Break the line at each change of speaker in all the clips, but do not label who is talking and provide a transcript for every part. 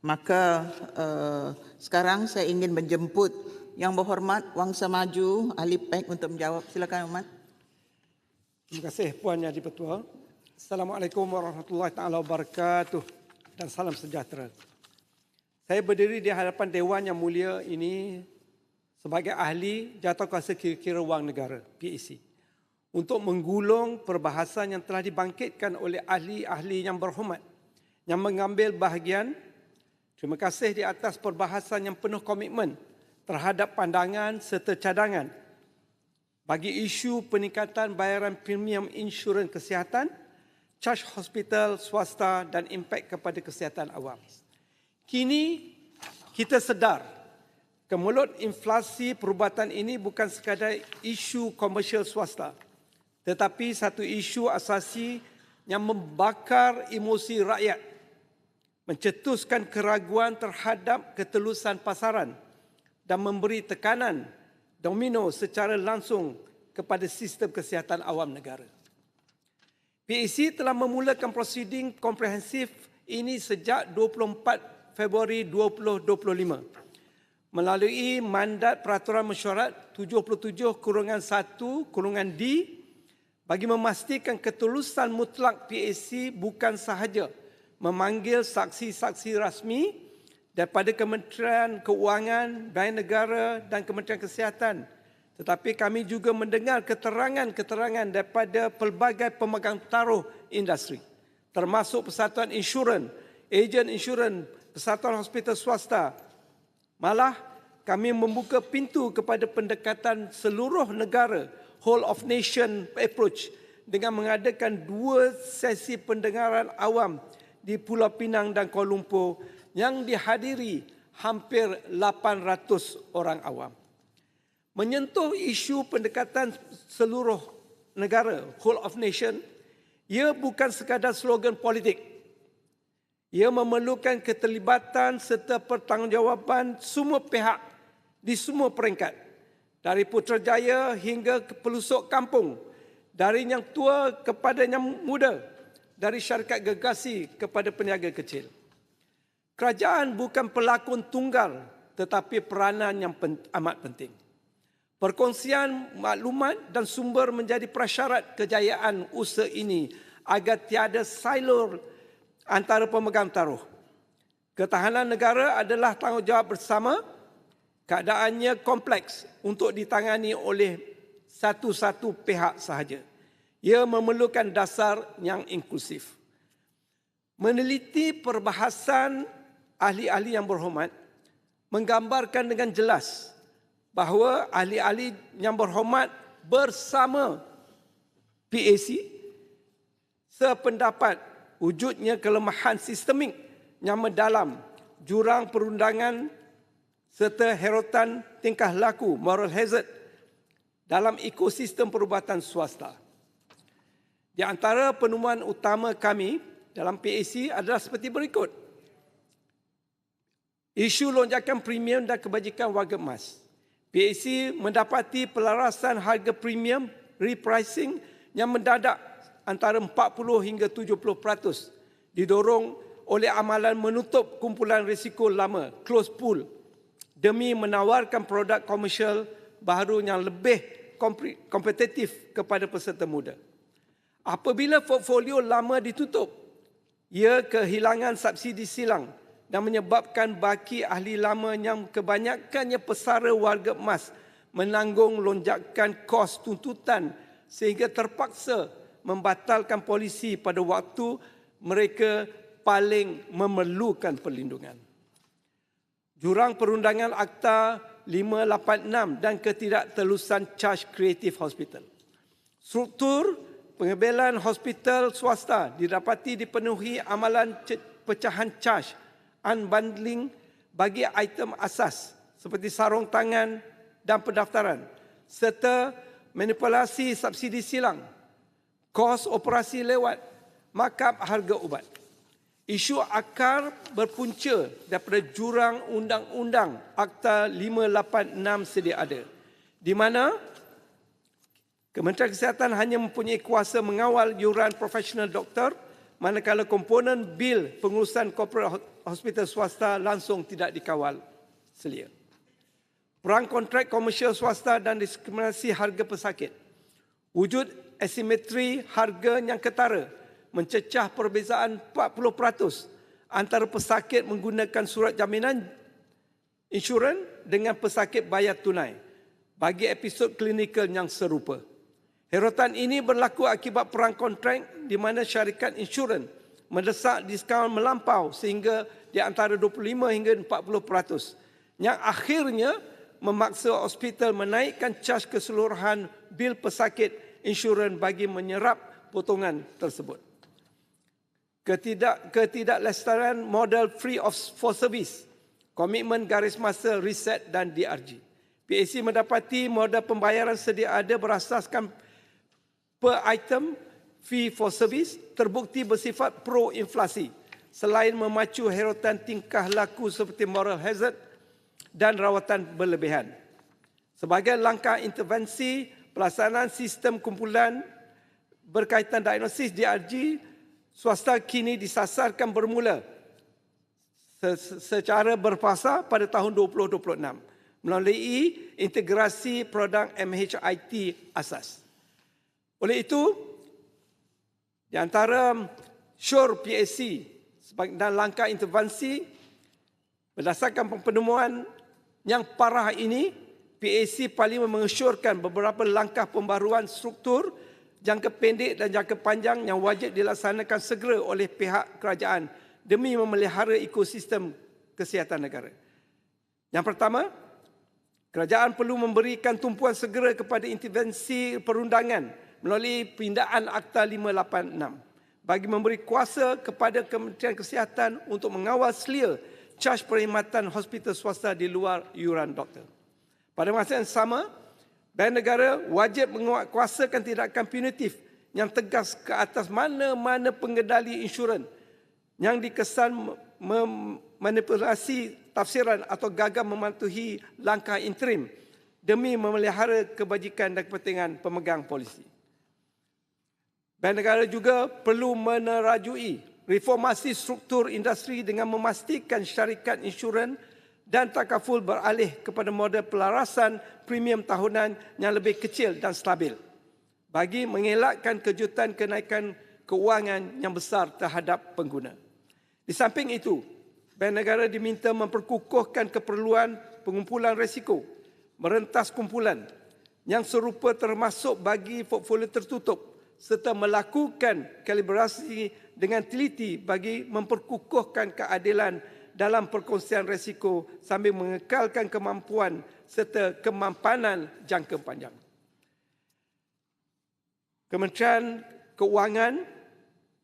Maka sekarang saya ingin menjemput Yang Berhormat Wangsa Maju, Ahli PEK untuk menjawab. Silakan Ahmad.
Terima kasih Puan Yang di-Pertua. Assalamualaikum warahmatullahi taala wabarakatuh dan salam sejahtera. Saya berdiri di hadapan Dewan Yang Mulia ini sebagai ahli Jawatankuasa Kira-kira Wang Negara, PAC, untuk menggulung perbahasan yang telah dibangkitkan oleh ahli-ahli yang berhormat yang mengambil bahagian. Terima kasih di atas perbahasan yang penuh komitmen terhadap pandangan serta cadangan bagi isu peningkatan bayaran premium insurans kesihatan, charge hospital swasta dan impak kepada kesihatan awam. Kini kita sedar kemelut inflasi perubatan ini bukan sekadar isu komersial swasta, tetapi satu isu asasi yang membakar emosi rakyat, mencetuskan keraguan terhadap ketelusan pasaran dan memberi tekanan domino secara langsung kepada sistem kesihatan awam negara. PAC telah memulakan prosiding komprehensif ini sejak 24 Februari 2025 melalui mandat Peraturan Mesyuarat 77/1/D bagi memastikan ketulusan mutlak PAC bukan sahaja memanggil saksi-saksi rasmi daripada Kementerian Keuangan, Bank Negara dan Kementerian Kesihatan. Tetapi kami juga mendengar keterangan-keterangan daripada pelbagai pemegang taruh industri, termasuk Persatuan Insurans, Ejen Insurans, Persatuan Hospital Swasta. Malah kami membuka pintu kepada pendekatan seluruh negara, whole of nation approach, dengan mengadakan 2 sesi pendengaran awam di Pulau Pinang dan Kuala Lumpur yang dihadiri hampir 800 orang awam. Menyentuh isu pendekatan seluruh negara, whole of nation, ia bukan sekadar slogan politik. Ia memerlukan keterlibatan serta pertanggungjawaban semua pihak di semua peringkat, dari Putrajaya hingga ke pelosok kampung, dari yang tua kepada yang muda, dari syarikat gergasi kepada peniaga kecil. Kerajaan bukan pelakon tunggal tetapi peranan yang amat penting. Perkongsian maklumat dan sumber menjadi prasyarat kejayaan usaha ini agar tiada silo antara pemegang taruh. Ketahanan negara adalah tanggungjawab bersama. Keadaannya kompleks untuk ditangani oleh satu-satu pihak sahaja. Ia memerlukan dasar yang inklusif. Meneliti perbahasan ahli-ahli yang berhormat menggambarkan dengan jelas bahawa ahli-ahli yang berhormat bersama PAC sependapat wujudnya kelemahan sistemik yang mendalam, jurang perundangan serta herotan tingkah laku moral hazard dalam ekosistem perubatan swasta. Di antara penemuan utama kami dalam PAC adalah seperti berikut. Isu lonjakan premium dan kebajikan warga emas. PAC mendapati pelarasan harga premium repricing yang mendadak antara 40 hingga 70% didorong oleh amalan menutup kumpulan risiko lama, close pool, demi menawarkan produk komersial baru yang lebih kompetitif kepada peserta muda. Apabila portfolio lama ditutup, ia kehilangan subsidi silang dan menyebabkan baki ahli lama yang kebanyakannya pesara warga emas menanggung lonjakan kos tuntutan sehingga terpaksa membatalkan polisi pada waktu mereka paling memerlukan perlindungan. Jurang perundangan Akta 586 dan ketidaktelusan charge kreatif hospital. Struktur pengebelan hospital swasta didapati dipenuhi amalan pecahan charge unbundling bagi item asas seperti sarung tangan dan pendaftaran serta manipulasi subsidi silang, kos operasi lewat, markup harga ubat. Isu akar berpunca daripada jurang undang-undang Akta 586 sedia ada, di mana Kementerian Kesihatan hanya mempunyai kuasa mengawal yuran profesional doktor manakala komponen bil pengurusan korporat hospital swasta langsung tidak dikawal selia. Perang kontrak komersial swasta dan diskriminasi harga pesakit. Wujud asimetri harga yang ketara mencecah perbezaan 40% antara pesakit menggunakan surat jaminan insurans dengan pesakit bayar tunai bagi episod klinikal yang serupa. Herotan ini berlaku akibat perang kontrak di mana syarikat insurans mendesak diskaun melampau sehingga di antara 25 hingga 40% yang akhirnya memaksa hospital menaikkan caj keseluruhan bil pesakit insurans bagi menyerap potongan tersebut. Ketidaklestarian model free for service, komitmen garis masa riset dan DRG. PAC mendapati model pembayaran sedia ada berasaskan per item fee for service terbukti bersifat pro-inflasi selain memacu herotan tingkah laku seperti moral hazard dan rawatan berlebihan. Sebagai langkah intervensi pelaksanaan sistem kumpulan berkaitan diagnosis DRG, swasta kini disasarkan bermula secara berfasa pada tahun 2026 melalui integrasi produk MHIT asas. Oleh itu, di antara SURE PAC dan langkah intervensi berdasarkan penemuan yang parah ini, PAC Parlimen mengesyorkan beberapa langkah pembaruan struktur jangka pendek dan jangka panjang yang wajib dilaksanakan segera oleh pihak kerajaan demi memelihara ekosistem kesihatan negara. Yang pertama, kerajaan perlu memberikan tumpuan segera kepada intervensi perundangan melalui pindaan Akta 586 bagi memberi kuasa kepada Kementerian Kesihatan untuk mengawal selia caj perkhidmatan hospital swasta di luar iuran doktor. Pada masa yang sama, Bank Negara wajib menguatkuasakan tindakan punitif yang tegas ke atas mana-mana pengendali insurans yang dikesan memanipulasi tafsiran atau gagal mematuhi langkah interim demi memelihara kebajikan dan kepentingan pemegang polisi. Bank Negara juga perlu menerajui reformasi struktur industri dengan memastikan syarikat insurans dan takaful beralih kepada model pelarasan premium tahunan yang lebih kecil dan stabil bagi mengelakkan kejutan kenaikan keuangan yang besar terhadap pengguna. Di samping itu, Bank Negara diminta memperkukuhkan keperluan pengumpulan risiko, merentas kumpulan yang serupa termasuk bagi portfolio tertutup serta melakukan kalibrasi dengan teliti bagi memperkukuhkan keadilan dalam perkongsian risiko sambil mengekalkan kemampuan serta kemampanan jangka panjang. Kementerian Keuangan,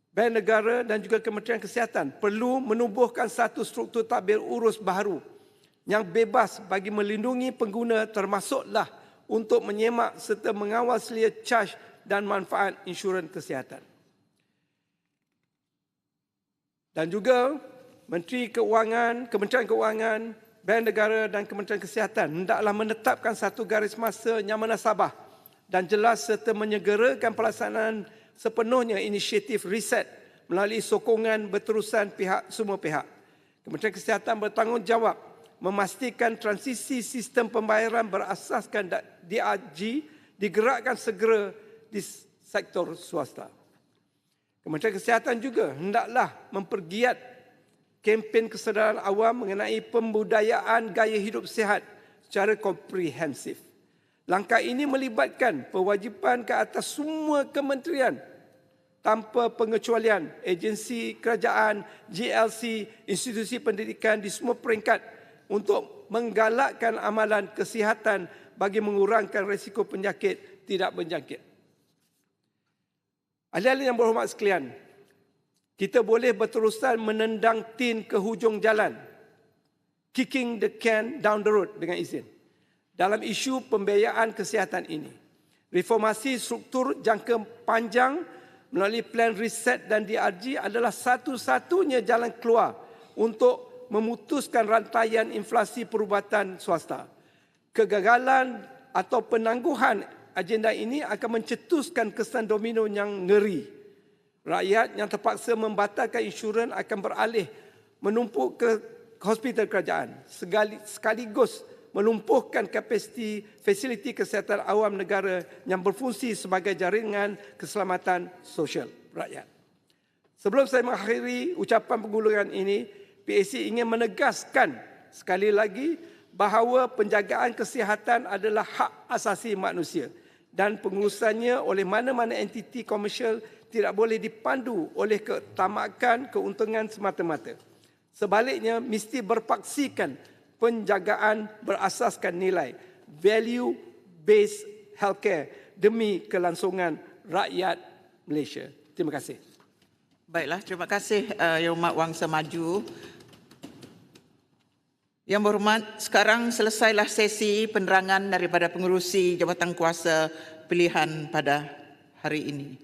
Bank Negara dan juga Kementerian Kesihatan perlu menubuhkan satu struktur tadbir urus baharu yang bebas bagi melindungi pengguna termasuklah untuk menyemak serta mengawal selia caj dan manfaat insurans kesihatan. Dan juga Menteri Keuangan, Kementerian Keuangan, Bank Negara dan Kementerian Kesihatan hendaklah menetapkan satu garis masa yang menasabah dan jelas serta menyegerakan pelaksanaan sepenuhnya inisiatif riset melalui sokongan berterusan semua pihak. Kementerian Kesihatan bertanggungjawab memastikan transisi sistem pembayaran berasaskan DRG digerakkan segera di sektor swasta. Kementerian Kesihatan juga hendaklah mempergiat kempen kesedaran awam mengenai pembudayaan gaya hidup sihat secara komprehensif. Langkah ini melibatkan kewajipan ke atas semua kementerian tanpa pengecualian, agensi kerajaan, GLC, institusi pendidikan di semua peringkat untuk menggalakkan amalan kesihatan bagi mengurangkan risiko penyakit tidak berjangkit. Ahli-ahli yang berhormat sekalian, kita boleh berterusan menendang tin ke hujung jalan, kicking the can down the road dengan izin, dalam isu pembiayaan kesihatan ini. Reformasi struktur jangka panjang melalui plan riset dan DRG adalah satu-satunya jalan keluar untuk memutuskan rantaian inflasi perubatan swasta. Kegagalan atau penangguhan agenda ini akan mencetuskan kesan domino yang ngeri. Rakyat yang terpaksa membatalkan insurans akan beralih menumpuk ke hospital kerajaan sekaligus melumpuhkan kapasiti fasiliti kesihatan awam negara yang berfungsi sebagai jaringan keselamatan sosial rakyat. Sebelum saya mengakhiri ucapan penggulungan ini, PAC ingin menegaskan sekali lagi bahawa penjagaan kesihatan adalah hak asasi manusia dan pengurusannya oleh mana-mana entiti komersial tidak boleh dipandu oleh ketamakan keuntungan semata-mata. Sebaliknya, mesti berpaksikan penjagaan berasaskan nilai value-based healthcare demi kelangsungan rakyat Malaysia. Terima kasih.
Baiklah, terima kasih Yang Berhormat Wangsa Maju. Yang berhormat, sekarang selesailah sesi penerangan daripada pengerusi jabatan kuasa pilihan pada hari ini.